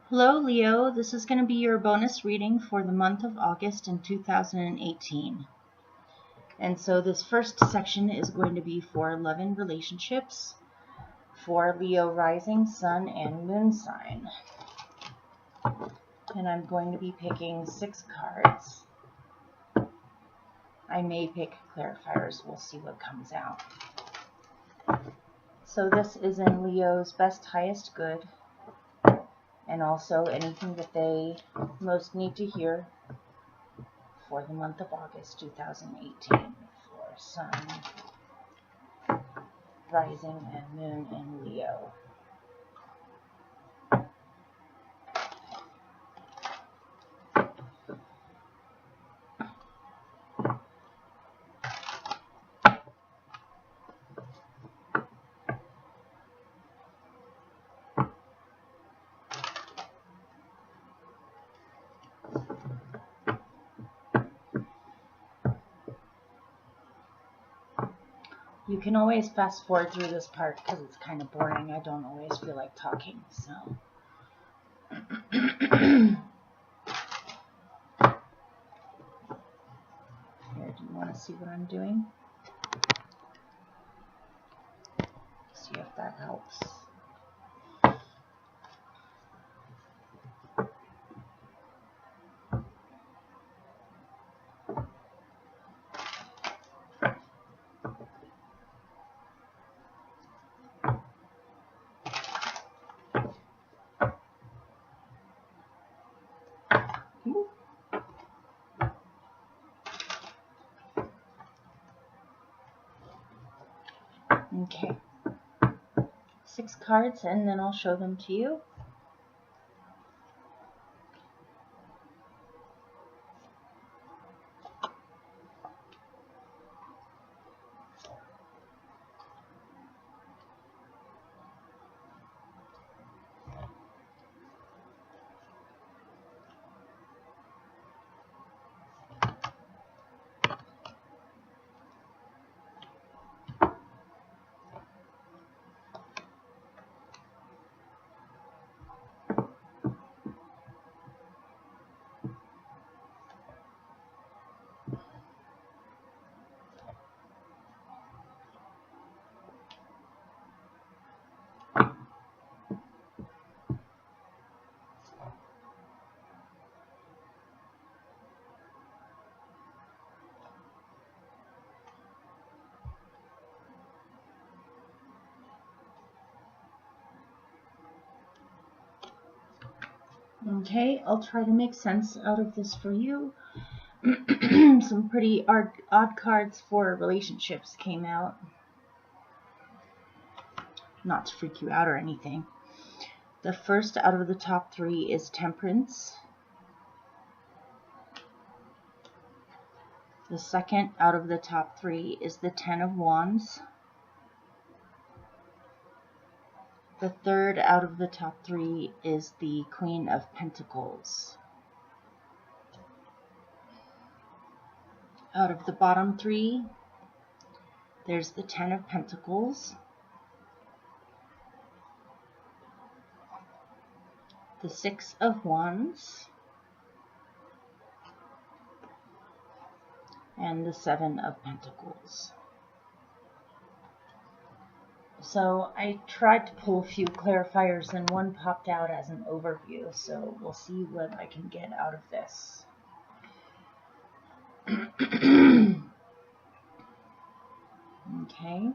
Hello Leo, this is going to be your bonus reading for the month of August in 2018. And so this first section is going to be for love and relationships for Leo rising, sun, and moon sign. And I'm going to be picking 6 cards. I may pick clarifiers, we'll see what comes out. So this is in Leo's best, highest good, and also anything that they most need to hear for the month of August 2018 for Sun, Rising, and Moon in Leo. You can always fast forward through this part because it's kind of boring. I don't always feel like talking, so. Here, do you want to see what I'm doing? See if that helps. Okay, 6 cards, and then I'll show them to you. Okay, I'll try to make sense out of this for you. Some pretty odd cards for relationships came out. Not to freak you out or anything. The first out of the top 3 is Temperance. The second out of the top 3 is the Ten of Wands. The third out of the top 3 is the Queen of Pentacles. Out of the bottom 3, there's the Ten of Pentacles, the Six of Wands, and the Seven of Pentacles. So I tried to pull a few clarifiers and one popped out as an overview, so we'll see what I can get out of this. Okay.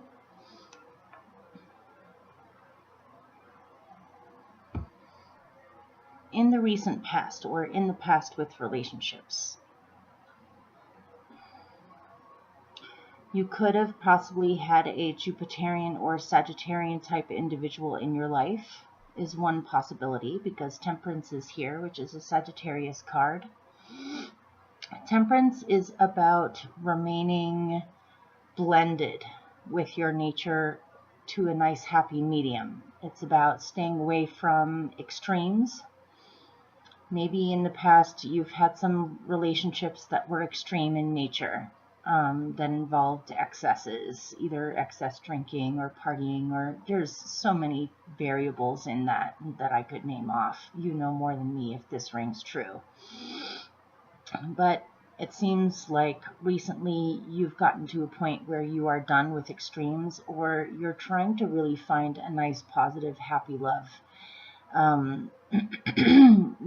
In the recent past, or in the past with relationships, you could have possibly had a Jupiterian or Sagittarian type individual in your life, is one possibility, because Temperance is here, which is a Sagittarius card. Temperance is about remaining blended with your nature to a nice happy medium. It's about staying away from extremes. Maybe in the past you've had some relationships that were extreme in nature. that involved excesses, either excess drinking or partying, or there's so many variables in that I could name off. You know more than me if this rings true. But it seems like recently you've gotten to a point where you are done with extremes, or you're trying to really find a nice, positive, happy love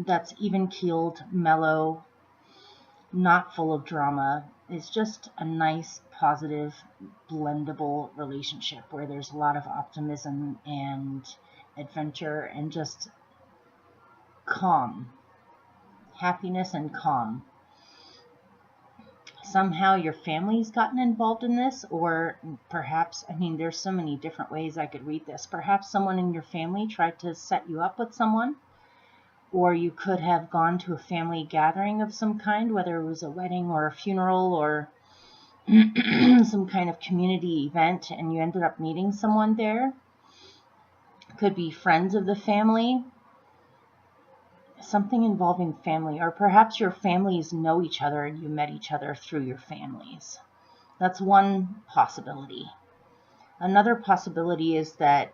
that's even-keeled, mellow, not full of drama. It's just a nice, positive, blendable relationship where there's a lot of optimism and adventure and just calm, happiness and calm. Somehow your family's gotten involved in this, or perhaps, I mean, there's so many different ways I could read this. Perhaps someone in your family tried to set you up with someone, or you could have gone to a family gathering of some kind, whether it was a wedding or a funeral or some kind of community event, and you ended up meeting someone there. Could be friends of the family, something involving family, or perhaps your families know each other and you met each other through your families. That's one possibility. Another possibility is that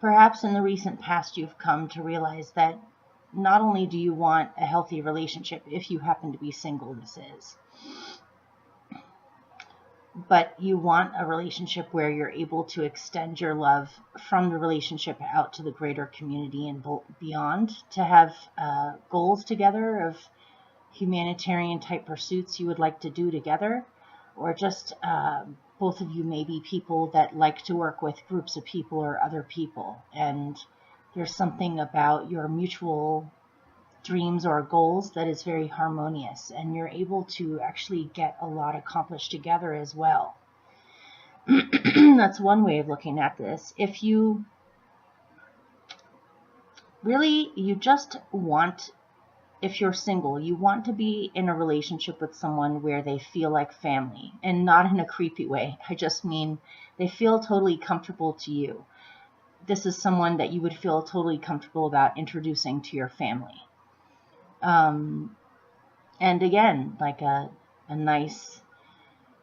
perhaps in the recent past you've come to realize that not only do you want a healthy relationship, if you happen to be single, this is, but you want a relationship where you're able to extend your love from the relationship out to the greater community and beyond, to have goals together of humanitarian type pursuits you would like to do together, or just both of you may be people that like to work with groups of people or other people, and there's something about your mutual dreams or goals that is very harmonious, and you're able to actually get a lot accomplished together as well. That's one way of looking at this. If you really, you just want, if you're single, you want to be in a relationship with someone where they feel like family, and not in a creepy way. I just mean they feel totally comfortable to you. This is someone that you would feel totally comfortable about introducing to your family. And again, like a nice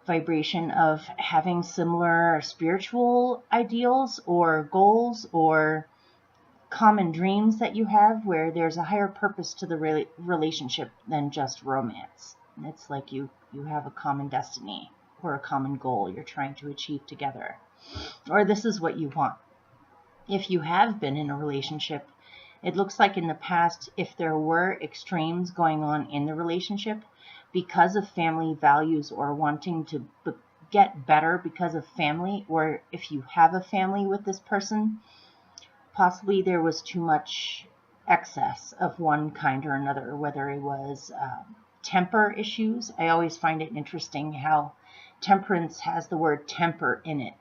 vibration of having similar spiritual ideals or goals or common dreams that you have, where there's a higher purpose to the relationship than just romance. It's like you have a common destiny or a common goal you're trying to achieve together, or this is what you want. If you have been in a relationship, it looks like in the past, if there were extremes going on in the relationship because of family values or wanting to get better because of family, or if you have a family with this person, possibly there was too much excess of one kind or another, whether it was temper issues. I always find it interesting how temperance has the word temper in it.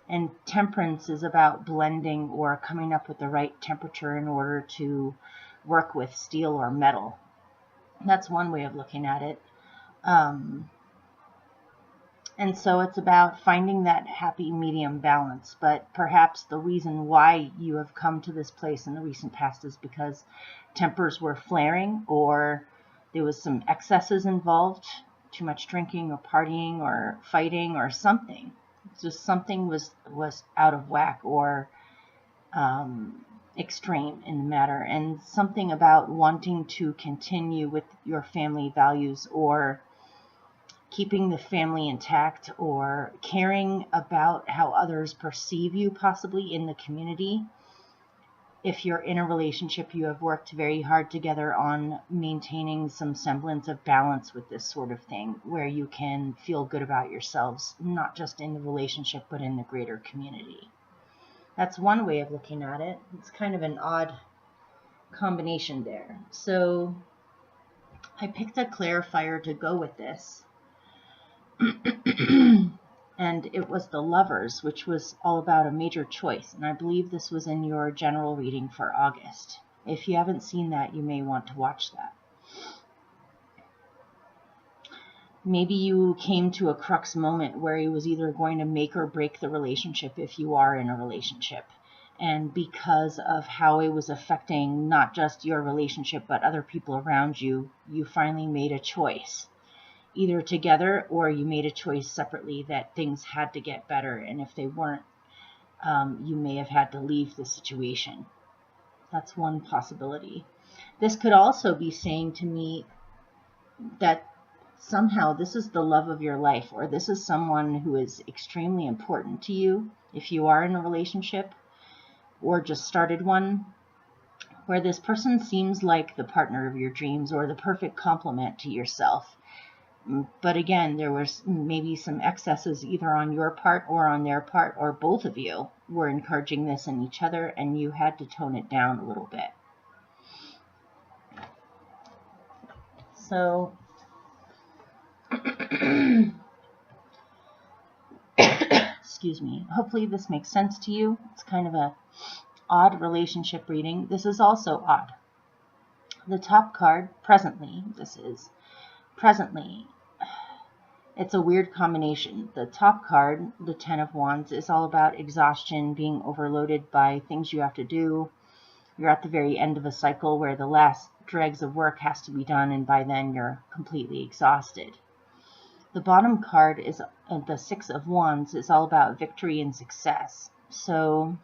And temperance is about blending or coming up with the right temperature in order to work with steel or metal. That's one way of looking at it. And so it's about finding that happy medium balance. But perhaps the reason why you have come to this place in the recent past is because tempers were flaring, or there was some excesses involved, too much drinking or partying or fighting or something. Just something was out of whack or extreme in the matter, and something about wanting to continue with your family values, or keeping the family intact, or caring about how others perceive you possibly in the community. If you're in a relationship, you have worked very hard together on maintaining some semblance of balance with this sort of thing, where you can feel good about yourselves, not just in the relationship, but in the greater community. That's one way of looking at it. It's kind of an odd combination there. So I picked a clarifier to go with this. And it was the Lovers, which was all about a major choice. And I believe this was in your general reading for August. If you haven't seen that, you may want to watch that. Maybe you came to a crux moment where it was either going to make or break the relationship if you are in a relationship. And because of how it was affecting not just your relationship, but other people around you, you finally made a choice. either together or you made a choice separately that things had to get better, and if they weren't, you may have had to leave the situation. That's one possibility. This could also be saying to me that somehow this is the love of your life, or this is someone who is extremely important to you if you are in a relationship or just started one, where this person seems like the partner of your dreams or the perfect complement to yourself. But again, there was maybe some excesses either on your part or on their part, or both of you were encouraging this in each other and you had to tone it down a little bit. So excuse me, hopefully this makes sense to you. It's kind of a odd relationship reading. This is also odd. The top card, presently, it's a weird combination. The top card, the Ten of Wands, is all about exhaustion, being overloaded by things you have to do. You're at the very end of a cycle where the last dregs of work has to be done, and by then you're completely exhausted. The bottom card is the Six of Wands, is all about victory and success. So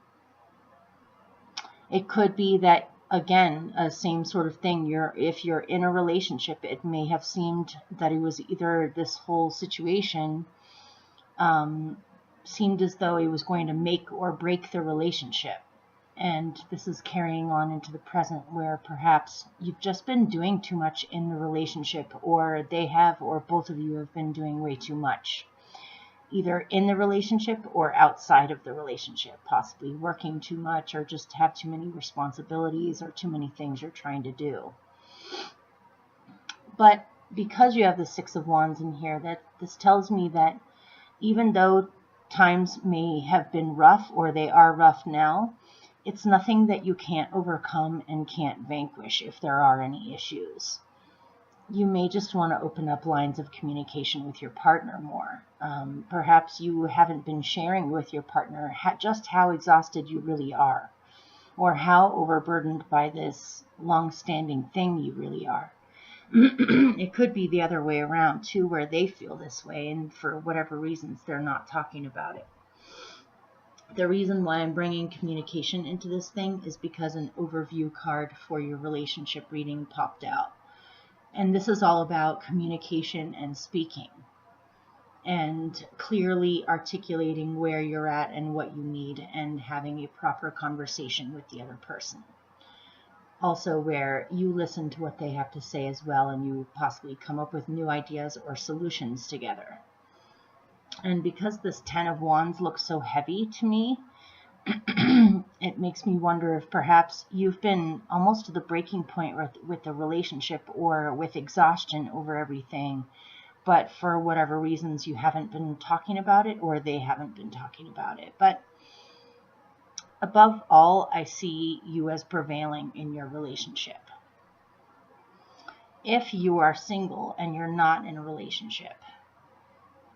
it could be that, again, same sort of thing. If you're in a relationship, it may have seemed that it was either this whole situation seemed as though it was going to make or break the relationship. And this is carrying on into the present, where perhaps you've just been doing too much in the relationship, or they have, or both of you have been doing way too much, either in the relationship or outside of the relationship, possibly working too much, or just have too many responsibilities or too many things you're trying to do. But because you have the Six of Wands in here, that this tells me that even though times may have been rough, or they are rough now, it's nothing that you can't overcome and can't vanquish if there are any issues. You may just want to open up lines of communication with your partner more. Perhaps you haven't been sharing with your partner just how exhausted you really are, or how overburdened by this long-standing thing you really are. It could be the other way around too, where they feel this way, and for whatever reasons they're not talking about it. The reason why I'm bringing communication into this thing is because an overview card for your relationship reading popped out. And this is all about communication and speaking, and clearly articulating where you're at and what you need, and having a proper conversation with the other person. Also where you listen to what they have to say as well, and you possibly come up with new ideas or solutions together. And because this Ten of Wands looks so heavy to me, it makes me wonder if perhaps you've been almost to the breaking point with the relationship, or with exhaustion over everything, but for whatever reasons you haven't been talking about it, or they haven't been talking about it. But above all, I see you as prevailing in your relationship. If you are single and you're not in a relationship,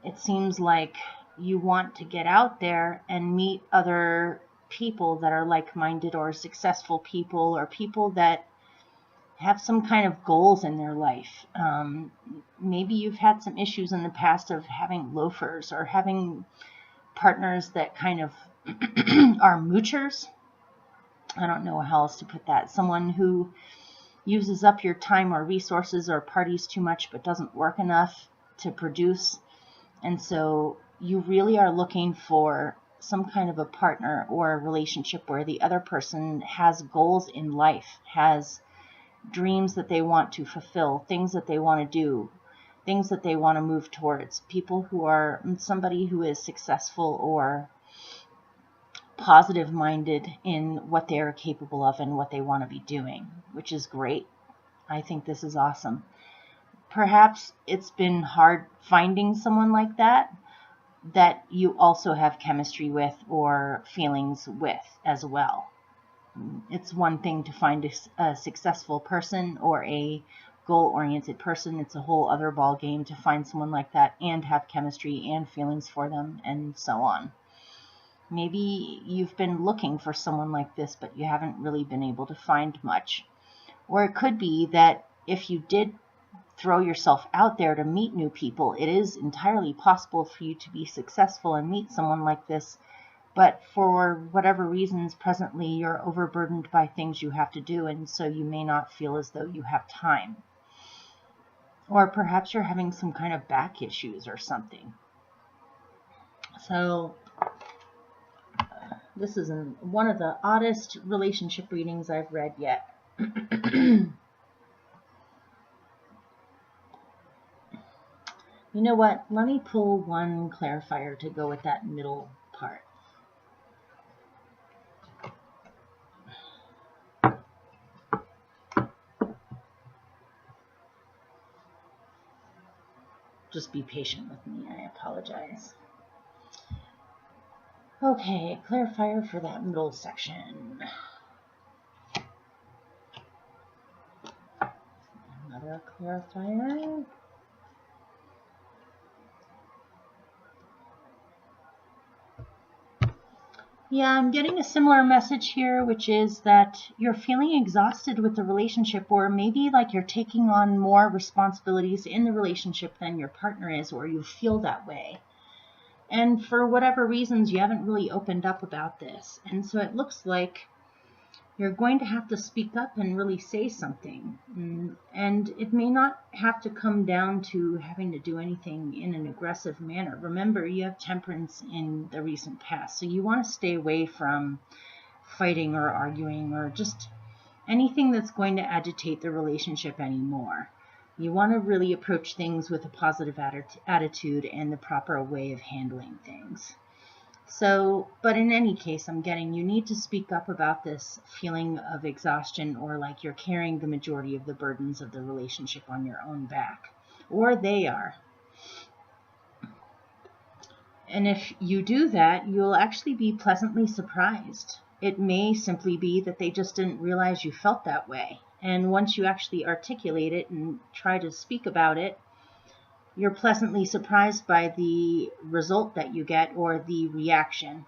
it seems like you want to get out there and meet other people that are like-minded, or successful people, or people that have some kind of goals in their life. Maybe you've had some issues in the past of having loafers, or having partners that kind of are moochers. I don't know how else to put that. Someone who uses up your time or resources, or parties too much but doesn't work enough to produce. And so you really are looking for some kind of a partner or a relationship where the other person has goals in life, has dreams that they want to fulfill, things that they want to do, things that they want to move towards. People who are somebody who is successful or positive-minded in what they are capable of and what they want to be doing, which is great. I think this is awesome. Perhaps it's been hard finding someone like that you also have chemistry with or feelings with as well. It's one thing to find a successful person or a goal-oriented person. It's a whole other ball game to find someone like that and have chemistry and feelings for them, and so on. Maybe you've been looking for someone like this, but you haven't really been able to find much. Or it could be that if you did throw yourself out there to meet new people. It is entirely possible for you to be successful and meet someone like this, but for whatever reasons, presently you're overburdened by things you have to do, and so you may not feel as though you have time. Or perhaps you're having some kind of back issues or something. So this is one of the oddest relationship readings I've read yet. You know what? Let me pull one clarifier to go with that middle part. Just be patient with me. I apologize. Okay, clarifier for that middle section. Another clarifier. Yeah, I'm getting a similar message here, which is that you're feeling exhausted with the relationship, or maybe like you're taking on more responsibilities in the relationship than your partner is, or you feel that way. And for whatever reasons, you haven't really opened up about this. And so it looks like you're going to have to speak up and really say something. And it may not have to come down to having to do anything in an aggressive manner. Remember, you have temperance in the recent past, so you want to stay away from fighting or arguing or just anything that's going to agitate the relationship anymore. You want to really approach things with a positive attitude and the proper way of handling things. So, but in any case, I'm getting you need to speak up about this feeling of exhaustion, or like you're carrying the majority of the burdens of the relationship on your own back, or they are. And if you do that, you'll actually be pleasantly surprised. It may simply be that they just didn't realize you felt that way. And once you actually articulate it and try to speak about it, you're pleasantly surprised by the result that you get, or the reaction,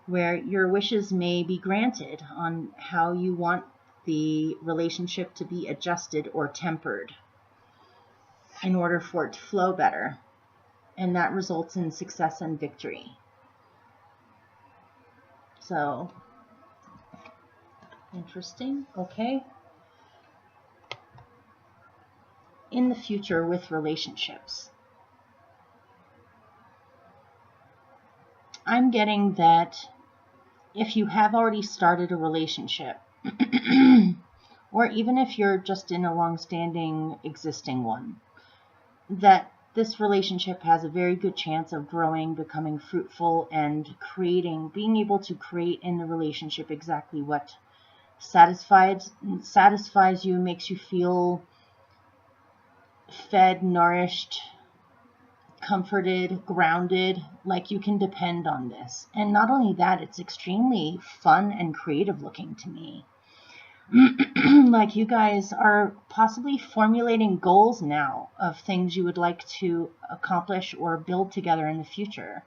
where your wishes may be granted on how you want the relationship to be adjusted or tempered in order for it to flow better. And that results in success and victory. So, interesting. Okay. In the future with relationships, I'm getting that if you have already started a relationship, or even if you're just in a long-standing existing one, that this relationship has a very good chance of growing, becoming fruitful, and being able to create in the relationship exactly what satisfies you, makes you feel fed, nourished, comforted, grounded, like you can depend on this. And not only that, it's extremely fun and creative looking to me. Like you guys are possibly formulating goals now of things you would like to accomplish or build together in the future.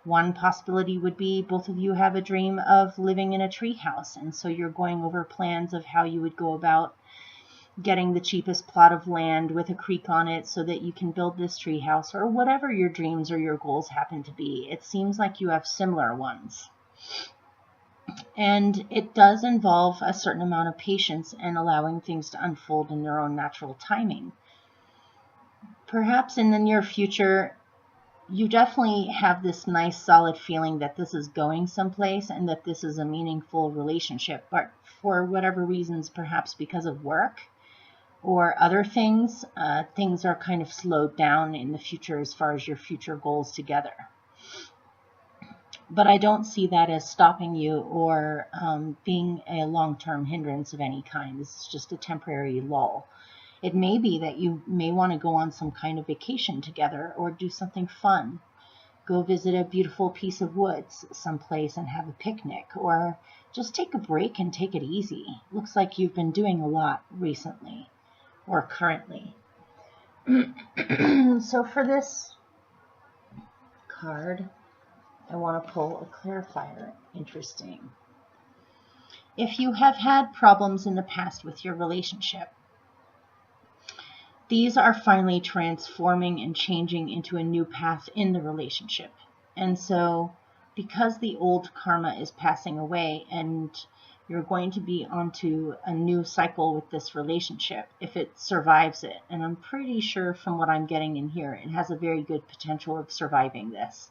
One possibility would be both of you have a dream of living in a tree house, and so you're going over plans of how you would go about getting the cheapest plot of land with a creek on it so that you can build this tree house, or whatever your dreams or your goals happen to be. It seems like you have similar ones. And it does involve a certain amount of patience and allowing things to unfold in their own natural timing. Perhaps in the near future, you definitely have this nice solid feeling that this is going someplace and that this is a meaningful relationship, but for whatever reasons, perhaps because of work or other things, things are kind of slowed down in the future as far as your future goals together. But I don't see that as stopping you or being a long-term hindrance of any kind. This is just a temporary lull. It may be that you may want to go on some kind of vacation together or do something fun. Go visit a beautiful piece of woods someplace and have a picnic, or just take a break and take it easy. Looks like you've been doing a lot recently or currently. So for this card, I want to pull a clarifier. Interesting. If you have had problems in the past with your relationship, these are finally transforming and changing into a new path in the relationship. And so because the old karma is passing away and you're going to be onto a new cycle with this relationship if it survives it. And I'm pretty sure from what I'm getting in here, it has a very good potential of surviving this.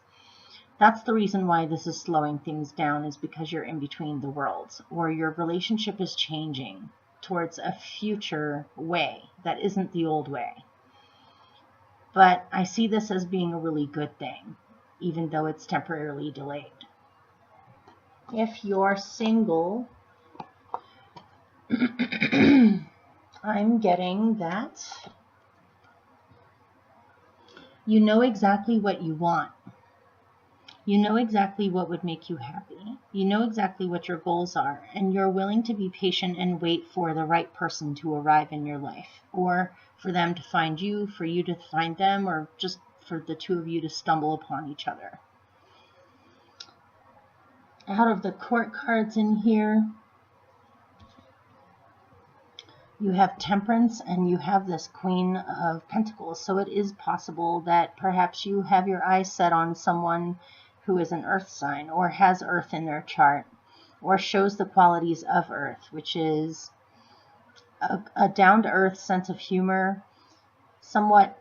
That's the reason why this is slowing things down, is because you're in between the worlds, or your relationship is changing towards a future way that isn't the old way. But I see this as being a really good thing, even though it's temporarily delayed. If you're single, I'm getting that you know exactly what you want. You know exactly what would make you happy. You know exactly what your goals are, and you're willing to be patient and wait for the right person to arrive in your life, or for them to find you, for you to find them, or just for the two of you to stumble upon each other. Out of the court cards in here, you have Temperance and you have this Queen of Pentacles. So it is possible that perhaps you have your eyes set on someone who is an earth sign or has earth in their chart or shows the qualities of earth, which is a down-to-earth sense of humor, somewhat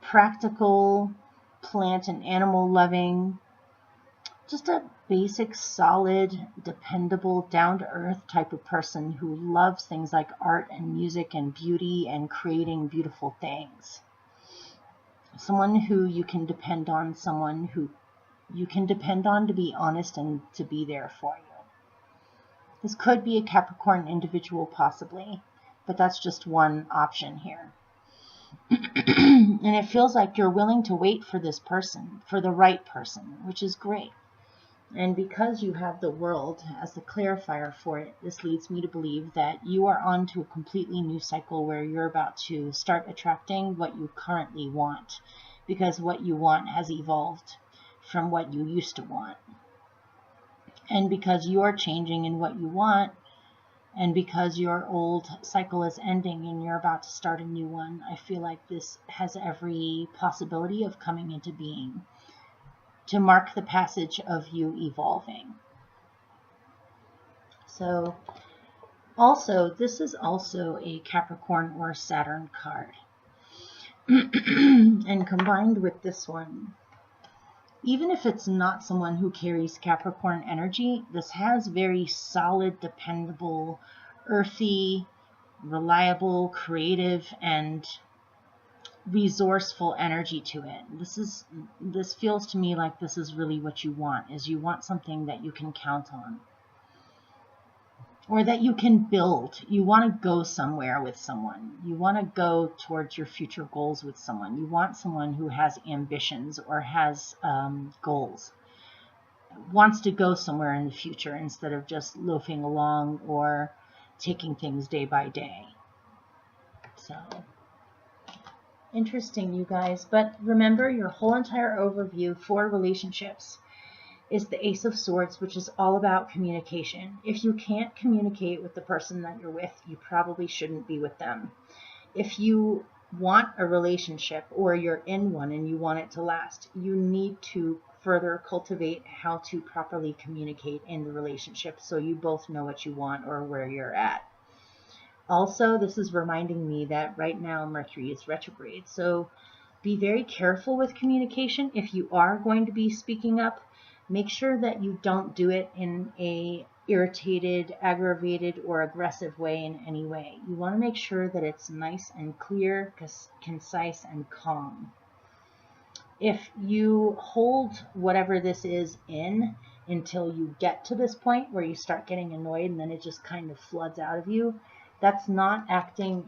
practical, plant and animal loving, just a basic, solid, dependable, down-to-earth type of person who loves things like art and music and beauty and creating beautiful things. Someone who you can depend on, someone who you can depend on to be honest and to be there for you. This could be a Capricorn individual possibly, but that's just one option here. And it feels like you're willing to wait for this person, for the right person, which is great. And because you have the World as the clarifier for it, this leads me to believe that you are on to a completely new cycle where you're about to start attracting what you currently want, because what you want has evolved from what you used to want. And because you're changing in what you want, and because your old cycle is ending and you're about to start a new one, I feel like this has every possibility of coming into being to mark the passage of you evolving. So also, this is also a Capricorn or Saturn card. And combined with this one, even if it's not someone who carries Capricorn energy, this has very solid, dependable, earthy, reliable, creative, and resourceful energy to it. This feels to me like this is really what you want, is you want something that you can count on, or that you can build. You want to go somewhere with someone. You want to go towards your future goals with someone. You want someone who has ambitions or has goals, wants to go somewhere in the future instead of just loafing along or taking things day by day. So interesting, you guys. But remember, your whole entire overview for relationships is the Ace of Swords, which is all about communication. If you can't communicate with the person that you're with, you probably shouldn't be with them. If you want a relationship or you're in one and you want it to last, you need to further cultivate how to properly communicate in the relationship so you both know what you want or where you're at. Also, this is reminding me that right now Mercury is retrograde, so be very careful with communication. If you are going to be speaking up, make sure that you don't do it in a irritated, aggravated, or aggressive way in any way. You want to make sure that it's nice and clear, concise, and calm. If you hold whatever this is in until you get to this point where you start getting annoyed and then it just kind of floods out of you, that's not acting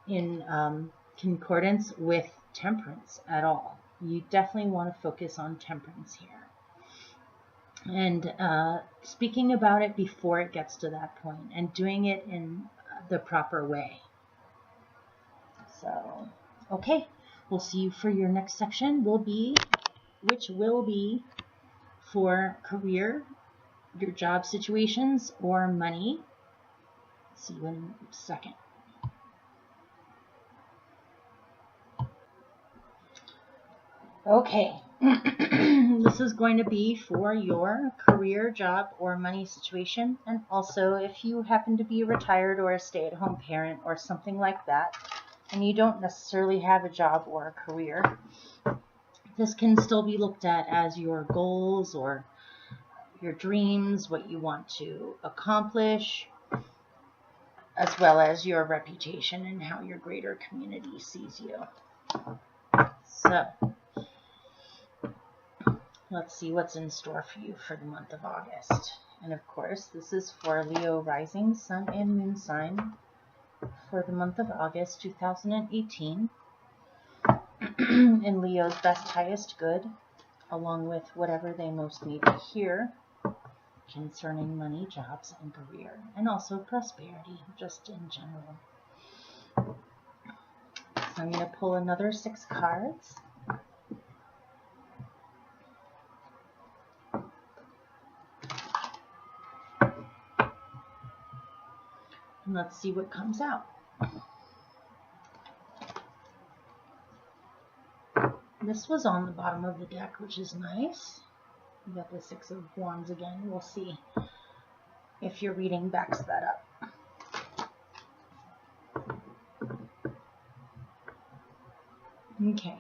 in concordance with Temperance at all. You definitely want to focus on Temperance here. And speaking about it before it gets to that point and doing it in the proper way. So, okay, we'll see you for your next section, which will be for career, your job situations, or money. See you in a second. Okay, this is going to be for your career, job, or money situation, and also if you happen to be retired or a stay-at-home parent or something like that, and you don't necessarily have a job or a career, this can still be looked at as your goals or your dreams, what you want to accomplish, as well as your reputation and how your greater community sees you. So, let's see what's in store for you for the month of August. And of course, this is for Leo rising, sun, and moon sign for the month of August 2018. In Leo's best, highest good, along with whatever they most need to hear concerning money, jobs, and career, and also prosperity, just in general. So I'm going to pull another 6 cards. And let's see what comes out. This was on the bottom of the deck, which is nice. You got the 6 of Wands again. We'll see if your reading backs that up. Okay.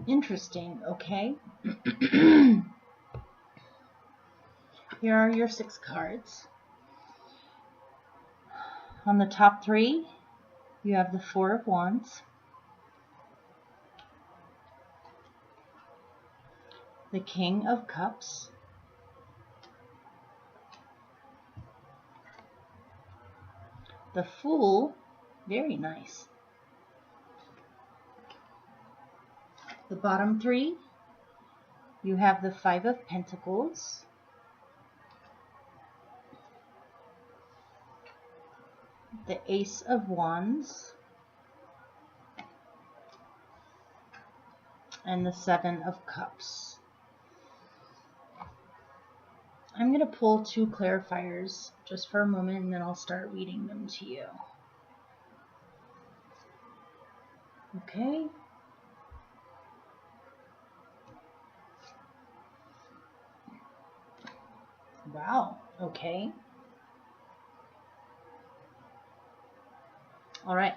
Interesting, okay. Here are your 6 cards. On the top 3, you have the 4 of Wands, the King of Cups, the Fool, very nice. The bottom 3, you have the 5 of Pentacles, the Ace of Wands, and the 7 of Cups. I'm going to pull 2 clarifiers just for a moment, and then I'll start reading them to you. Okay. Wow, okay. All right.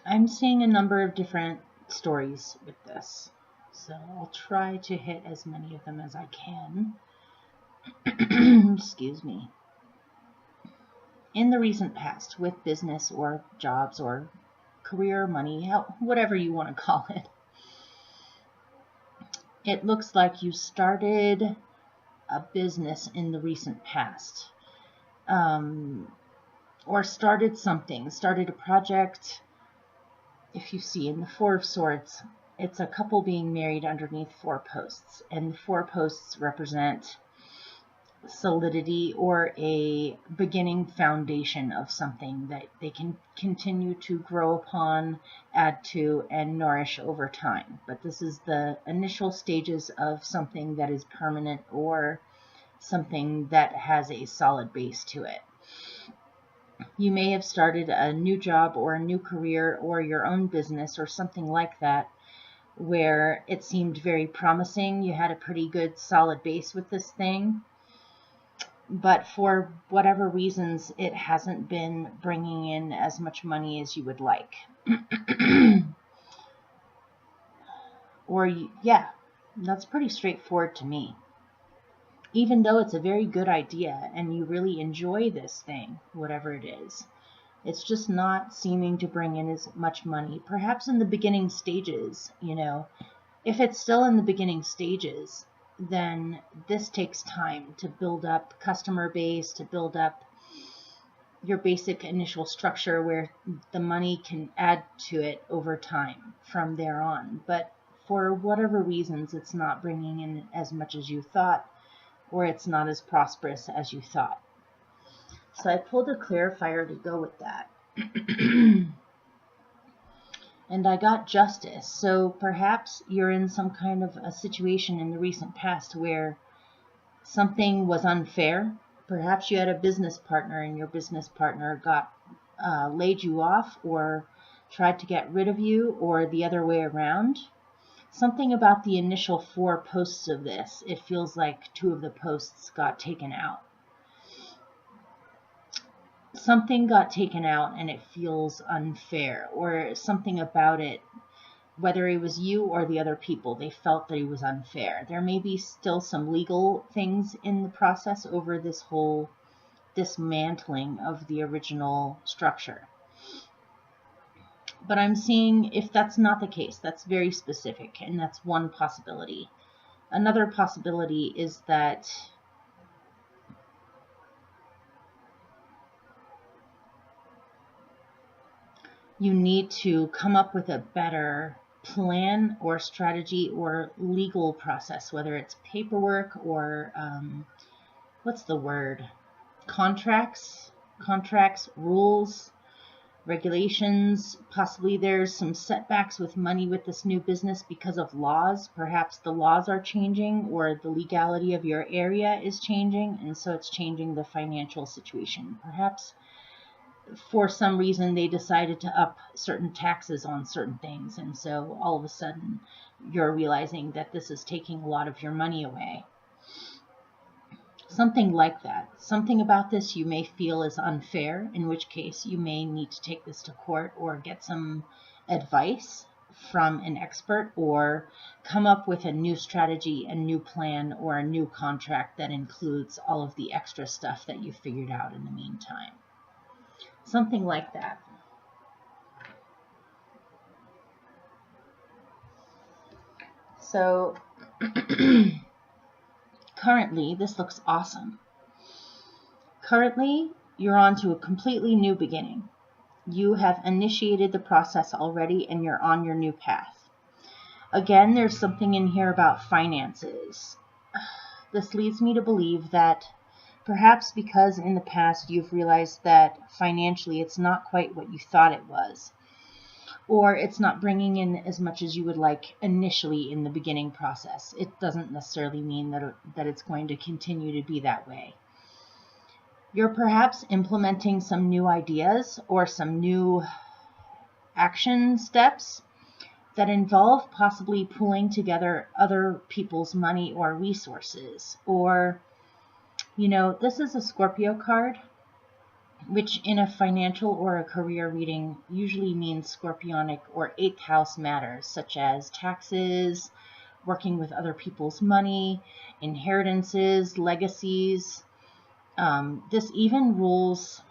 I'm seeing a number of different stories with this, so I'll try to hit as many of them as I can. Excuse me. In the recent past, with business or jobs or career, money, whatever you want to call it, it looks like you started a business in the recent past, or started something, started a project. If you see in the 4 of Swords, it's a couple being married underneath 4 posts, and the 4 posts represent solidity or a beginning foundation of something that they can continue to grow upon, add to, and nourish over time. But this is the initial stages of something that is permanent or something that has a solid base to it. You may have started a new job or a new career or your own business or something like that where it seemed very promising. You had a pretty good solid base with this thing, but for whatever reasons, it hasn't been bringing in as much money as you would like. Or, yeah, that's pretty straightforward to me. Even though it's a very good idea and you really enjoy this thing, whatever it is, it's just not seeming to bring in as much money. Perhaps in the beginning stages, you know, If it's still in the beginning stages, then this takes time to build up customer base, to build up your basic initial structure where the money can add to it over time from there on. But for whatever reasons, it's not bringing in as much as you thought, or it's not as prosperous as you thought. So I pulled a clarifier to go with that. And I got justice. So perhaps you're in some kind of a situation in the recent past where something was unfair. Perhaps you had a business partner and your business partner got laid you off or tried to get rid of you, or the other way around. Something about the initial 4 posts of this, it feels like 2 of the posts got taken out. Something got taken out and it feels unfair, or something about it, whether it was you or the other people, they felt that it was unfair. There may be still some legal things in the process over this whole dismantling of the original structure. But I'm seeing if that's not the case, that's very specific, and that's one possibility. Another possibility is that you need to come up with a better plan or strategy or legal process, whether it's paperwork or what's the word? Contracts, rules, regulations. Possibly there's some setbacks with money with this new business because of laws. Perhaps the laws are changing, or the legality of your area is changing, and so it's changing the financial situation. Perhaps for some reason they decided to up certain taxes on certain things, and so all of a sudden you're realizing that this is taking a lot of your money away. Something like that. Something about this you may feel is unfair, in which case you may need to take this to court or get some advice from an expert, or come up with a new strategy, a new plan, or a new contract that includes all of the extra stuff that you figured out in the meantime. Something like that. So currently, this looks awesome. Currently, you're on to a completely new beginning. You have initiated the process already, and you're on your new path. Again, there's something in here about finances. This leads me to believe that perhaps because in the past you've realized that financially it's not quite what you thought it was, or it's not bringing in as much as you would like initially in the beginning process. It doesn't necessarily mean that it's going to continue to be that way. You're perhaps implementing some new ideas or some new action steps that involve possibly pulling together other people's money or resources. Or, this is a Scorpio card, which in a financial or a career reading usually means scorpionic or 8th house matters, such as taxes, working with other people's money, inheritances, legacies. This even rules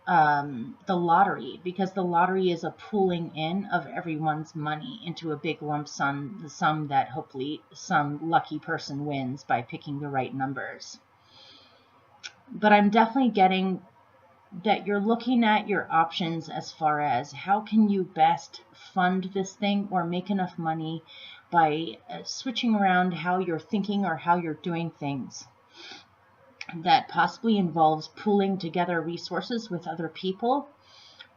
the lottery, because the lottery is a pooling in of everyone's money into a big lump sum, the sum that hopefully some lucky person wins by picking the right numbers. But I'm definitely getting that you're looking at your options as far as how can you best fund this thing or make enough money by switching around how you're thinking or how you're doing things. That possibly involves pooling together resources with other people,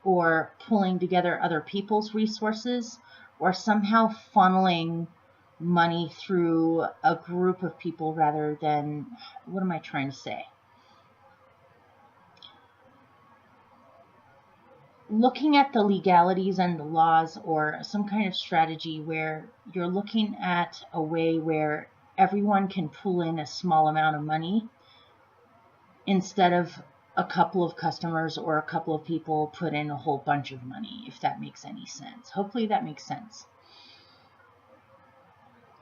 or pulling together other people's resources, or somehow funneling money through a group of people rather than, what am I trying to say? Looking at the legalities and the laws, or some kind of strategy where you're looking at a way where everyone can pull in a small amount of money instead of a couple of customers or a couple of people put in a whole bunch of money, if that makes any sense. Hopefully that makes sense.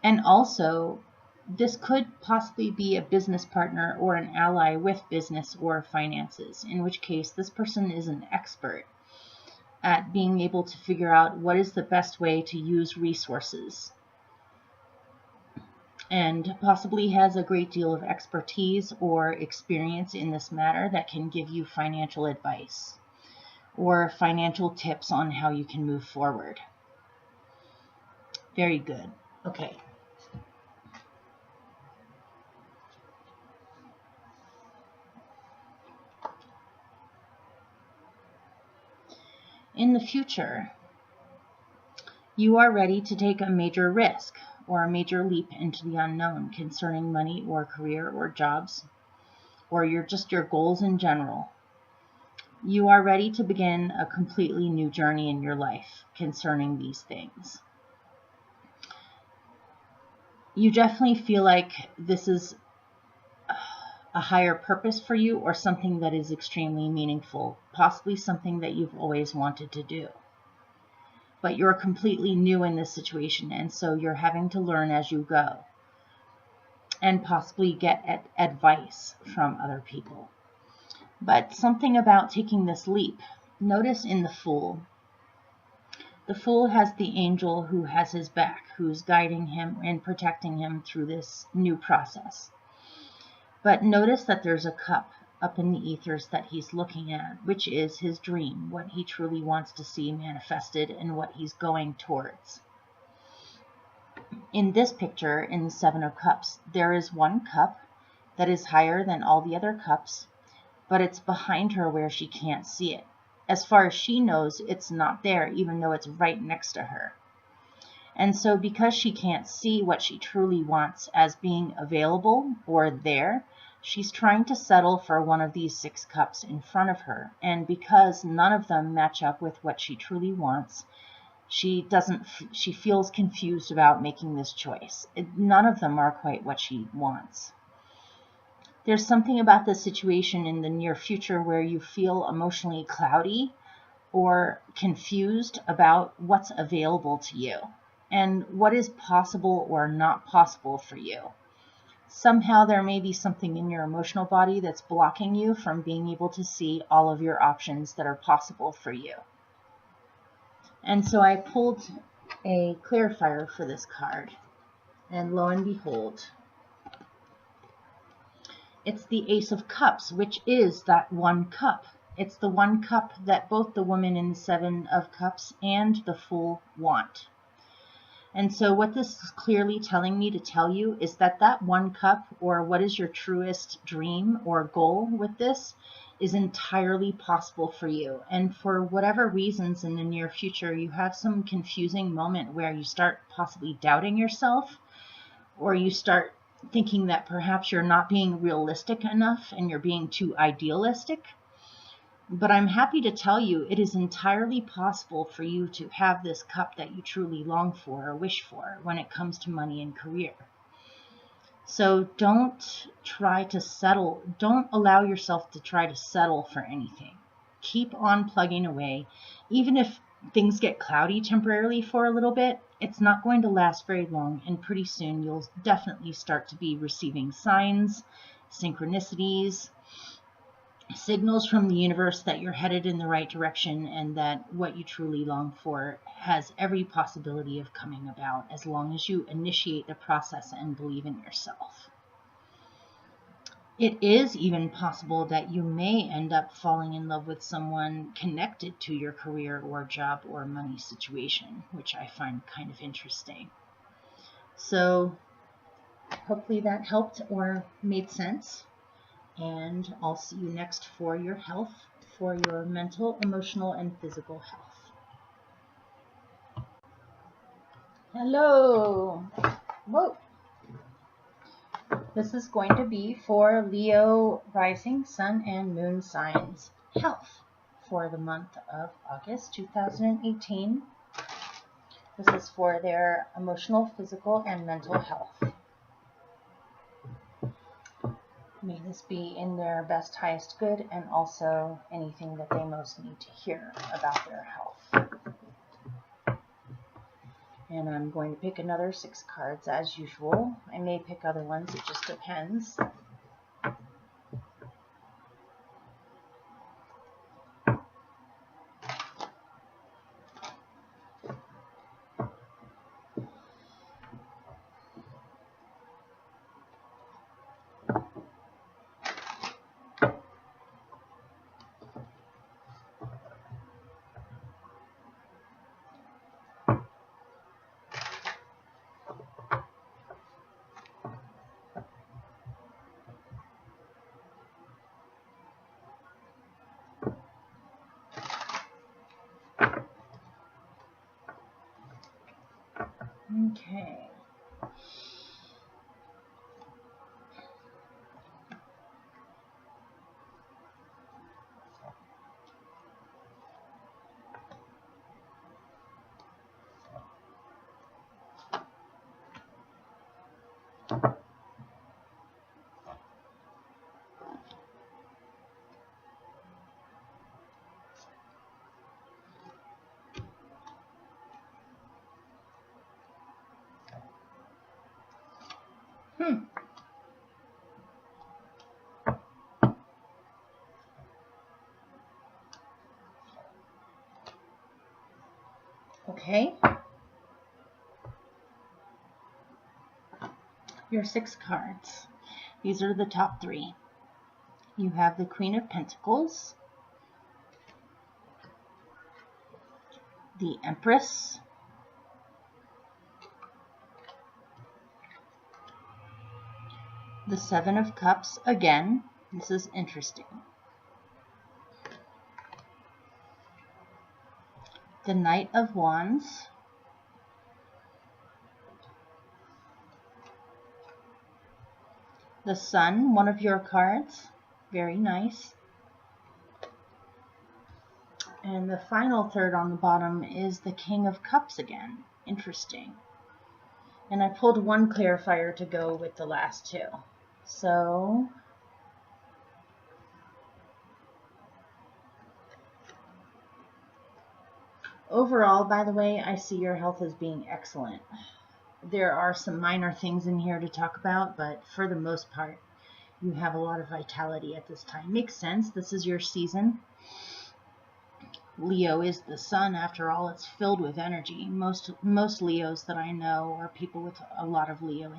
And also, this could possibly be a business partner or an ally with business or finances, in which case this person is an expert at being able to figure out what is the best way to use resources and possibly has a great deal of expertise or experience in this matter that can give you financial advice or financial tips on how you can move forward. Very good. Okay. In the future, you are ready to take a major risk or a major leap into the unknown concerning money or career or jobs or your goals in general. You are ready to begin a completely new journey in your life concerning these things. You definitely feel like this is a higher purpose for you or something that is extremely meaningful, possibly something that you've always wanted to do. But you're completely new in this situation, and so you're having to learn as you go and possibly get advice from other people. But something about taking this leap. Notice in the Fool. The Fool has the angel who has his back, who's guiding him and protecting him through this new process. But notice that there's a cup up in the ethers that he's looking at, which is his dream, what he truly wants to see manifested and what he's going towards. In this picture, in the Seven of Cups, there is one cup that is higher than all the other cups, but it's behind her where she can't see it. As far as she knows, it's not there, even though it's right next to her. And so because she can't see what she truly wants as being available or there, she's trying to settle for one of these 6 cups in front of her. And because none of them match up with what she truly wants, she feels confused about making this choice. None of them are quite what she wants. There's something about this situation in the near future where you feel emotionally cloudy or confused about what's available to you and what is possible or not possible for you. Somehow there may be something in your emotional body that's blocking you from being able to see all of your options that are possible for you. And so I pulled a clarifier for this card, and lo and behold, it's the Ace of Cups, which is that one cup. It's the one cup that both the woman in the Seven of Cups and the Fool want. And so what this is clearly telling me to tell you is that that one cup, or what is your truest dream or goal with this, is entirely possible for you. And for whatever reasons in the near future, you have some confusing moment where you start possibly doubting yourself, or you start thinking that perhaps you're not being realistic enough and you're being too idealistic. But I'm happy to tell you it is entirely possible for you to have this cup that you truly long for or wish for when it comes to money and career. So don't try to settle. Don't allow yourself to try to settle for anything. Keep on plugging away. Even if things get cloudy temporarily for a little bit, it's not going to last very long, and pretty soon you'll definitely start to be receiving signs, synchronicities, signals from the universe that you're headed in the right direction and that what you truly long for has every possibility of coming about as long as you initiate the process and believe in yourself. It is even possible that you may end up falling in love with someone connected to your career or job or money situation, which I find kind of interesting. So hopefully that helped or made sense. And I'll see you next for your health, for your mental, emotional, and physical health. Hello. Whoa. This is going to be for Leo rising, sun, and moon signs health for the month of August 2018. This is for their emotional, physical, and mental health. May this be in their best, highest good, and also anything that they most need to hear about their health. And I'm going to pick another 6 cards as usual. I may pick other ones, it just depends. Okay. Okay. Your 6 cards. These are the top 3. You have the Queen of Pentacles, the Empress, the 7 of Cups again. This is interesting. The Knight of Wands, the Sun, one of your cards. Very nice. And the final third on the bottom is the King of Cups again. Interesting. And I pulled one clarifier to go with the last 2. So overall, by the way, I see your health as being excellent. There are some minor things in here to talk about, but for the most part, you have a lot of vitality at this time. Makes sense. This is your season. Leo is the sun, after all. It's filled with energy. Most Leos that I know, or people with a lot of Leo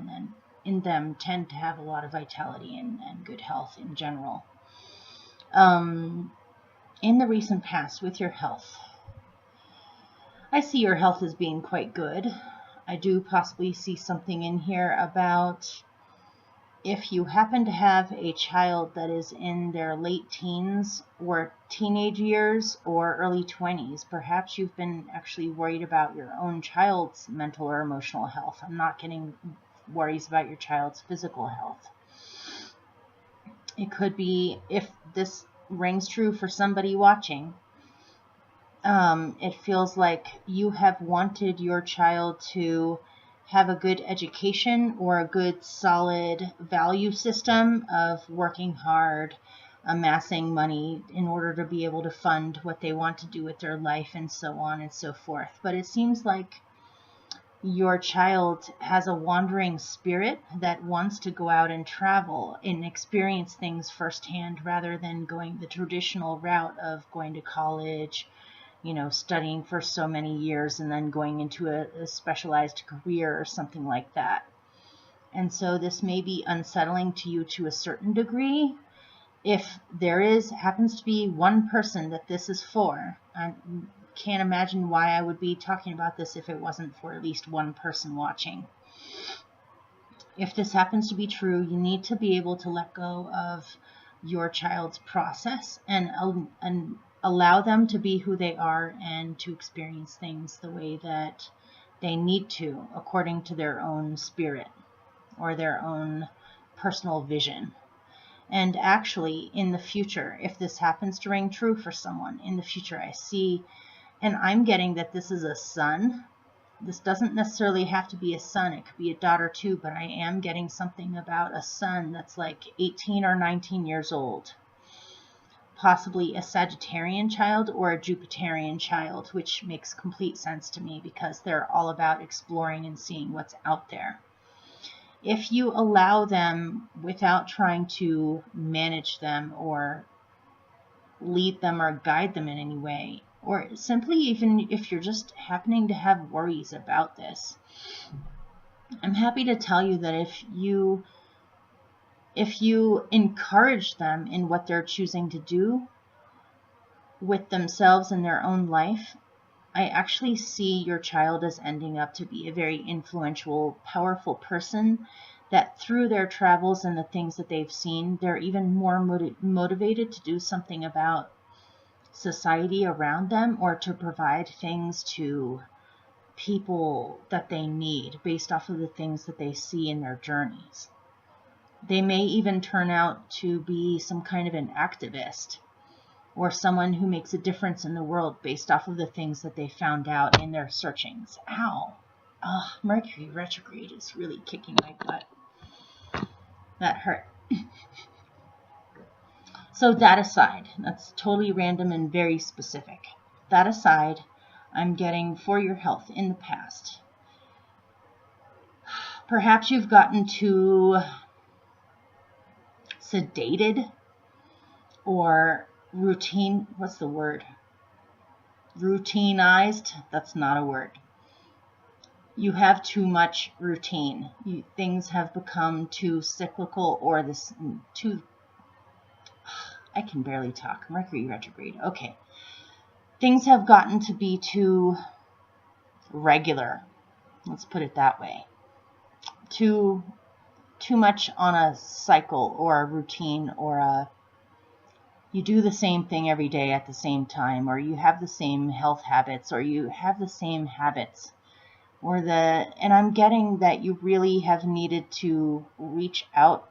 in them, tend to have a lot of vitality and good health in general. In the recent past, with your health, I see your health as being quite good. I do possibly see something in here about if you happen to have a child that is in their late teens or teenage years or early 20s, perhaps you've been actually worried about your own child's mental or emotional health. I'm not getting worries about your child's physical health. It could be, if this rings true for somebody watching, it feels like you have wanted your child to have a good education or a good solid value system of working hard, amassing money in order to be able to fund what they want to do with their life, and so on and so forth. But it seems like your child has a wandering spirit that wants to go out and travel and experience things firsthand, rather than going the traditional route of going to college, studying for so many years and then going into a specialized career or something like that. And so this may be unsettling to you to a certain degree. If there happens to be one person that this is for, I can't imagine why I would be talking about this if it wasn't for at least one person watching. If this happens to be true, you need to be able to let go of your child's process and allow them to be who they are and to experience things the way that they need to, according to their own spirit or their own personal vision. And actually, in the future, if this happens to ring true for someone, in the future I see, and I'm getting that this is a son. This doesn't necessarily have to be a son. It could be a daughter too, but I am getting something about a son that's like 18 or 19 years old. Possibly a Sagittarian child or a Jupiterian child, which makes complete sense to me because they're all about exploring and seeing what's out there. If you allow them without trying to manage them or lead them or guide them in any way, or simply even if you're just happening to have worries about this, I'm happy to tell you that if you encourage them in what they're choosing to do with themselves in their own life, I actually see your child as ending up to be a very influential, powerful person that through their travels and the things that they've seen, they're even more motivated to do something about society around them or to provide things to people that they need based off of the things that they see in their journeys. They may even turn out to be some kind of an activist or someone who makes a difference in the world based off of the things that they found out in their searchings. Ow! Oh, Mercury retrograde is really kicking my butt. That hurt. So that aside, that's totally random and very specific. That aside, I'm getting for your health in the past. Perhaps you've gotten too sedated or what's the word? Routinized? That's not a word. You have too much routine. Things have become too cyclical or I can barely talk. Mercury retrograde. Okay. Things have gotten to be too regular. Let's put it that way. Too much on a cycle or a routine or you do the same thing every day at the same time, or you have the same health habits, or you have the same habits, and I'm getting that you really have needed to reach out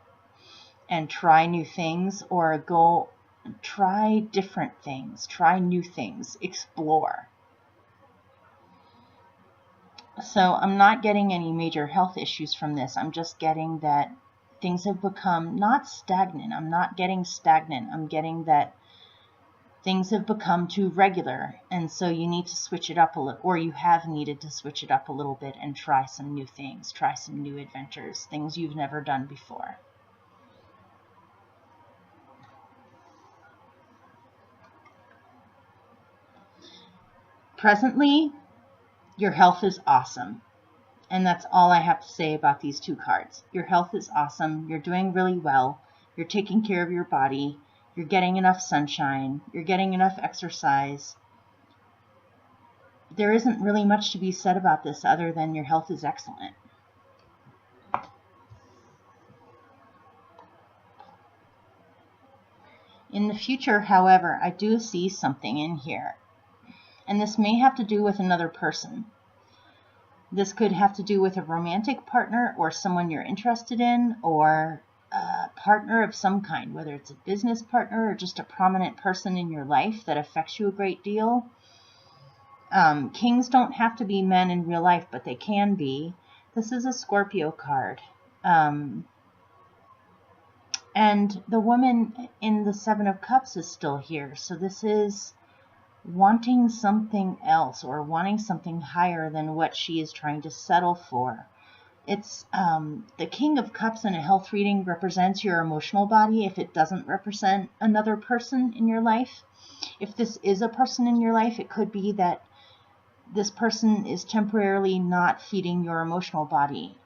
and try new things, or go try different things, try new things, explore. So I'm not getting any major health issues from this. I'm just getting that things have become not stagnant. I'm not getting stagnant. I'm getting that things have become too regular, and so you need to switch it up a little, or you have needed to switch it up a little bit and try some new things, try some new adventures, things you've never done before. Presently, your health is awesome. And that's all I have to say about these two cards. Your health is awesome. You're doing really well. You're taking care of your body. You're getting enough sunshine. You're getting enough exercise. There isn't really much to be said about this other than your health is excellent. In the future, however, I do see something in here. And this may have to do with another person. This could have to do with a romantic partner or someone you're interested in, or a partner of some kind, whether it's a business partner or just a prominent person in your life that affects you a great deal. Kings don't have to be men in real life, but they can be. This is a Scorpio card. And the woman in the Seven of Cups is still here. So this is wanting something else or wanting something higher than what she is trying to settle for. It's the King of Cups in a health reading represents your emotional body if it doesn't represent another person in your life. If this is a person in your life, it could be that this person is temporarily not feeding your emotional body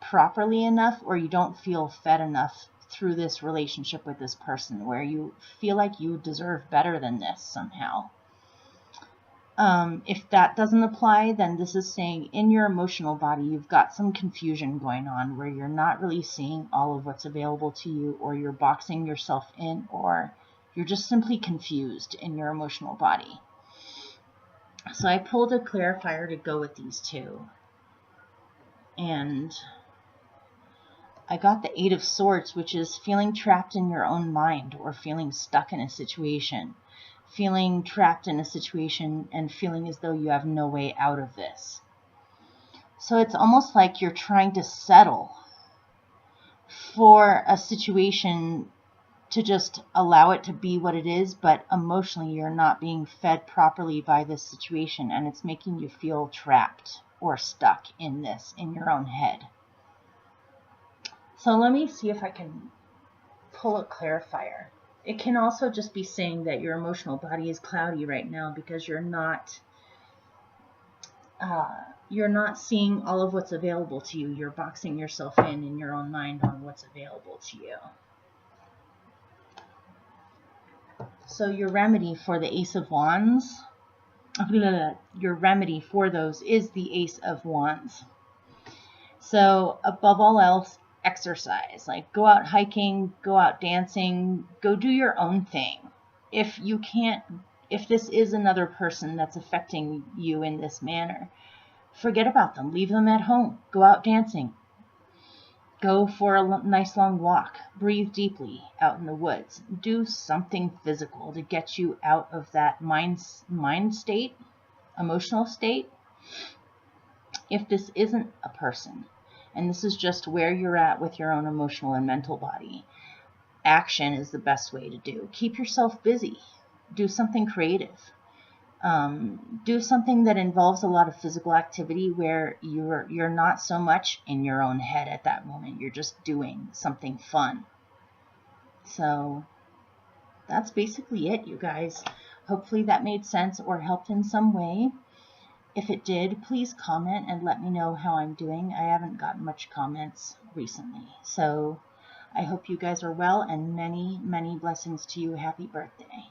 properly enough, or you don't feel fed enough through this relationship with this person, where you feel like you deserve better than this somehow. If that doesn't apply, then this is saying in your emotional body, you've got some confusion going on where you're not really seeing all of what's available to you, or you're boxing yourself in, or you're just simply confused in your emotional body. So I pulled a clarifier to go with these two. And I got the Eight of Swords, which is feeling trapped in your own mind or feeling stuck in a situation. Feeling trapped in a situation and feeling as though you have no way out of this. So it's almost like you're trying to settle for a situation to just allow it to be what it is, but emotionally you're not being fed properly by this situation, and it's making you feel trapped or stuck in this in your own head. So let me see if I can pull a clarifier. It can also just be saying that your emotional body is cloudy right now because you're not seeing all of what's available to you. You're boxing yourself in your own mind on what's available to you. So your remedy for the Ace of Wands, your remedy for those is the Ace of Wands. So above all else, exercise. Like go out hiking, go out dancing, go do your own thing. If this is another person that's affecting you in this manner, Forget about them. Leave them at home. Go out dancing. Go for a nice long walk. Breathe deeply out in the woods. Do something physical to get you out of that mind state, emotional state. If this isn't a person, and this is just where you're at with your own emotional and mental body, action is the best way to do. Keep yourself busy. Do something creative. Do something that involves a lot of physical activity where you're not so much in your own head at that moment. You're just doing something fun. So that's basically it, you guys. Hopefully that made sense or helped in some way. If it did, please comment and let me know how I'm doing. I haven't gotten much comments recently. So I hope you guys are well, and many, many blessings to you. Happy birthday.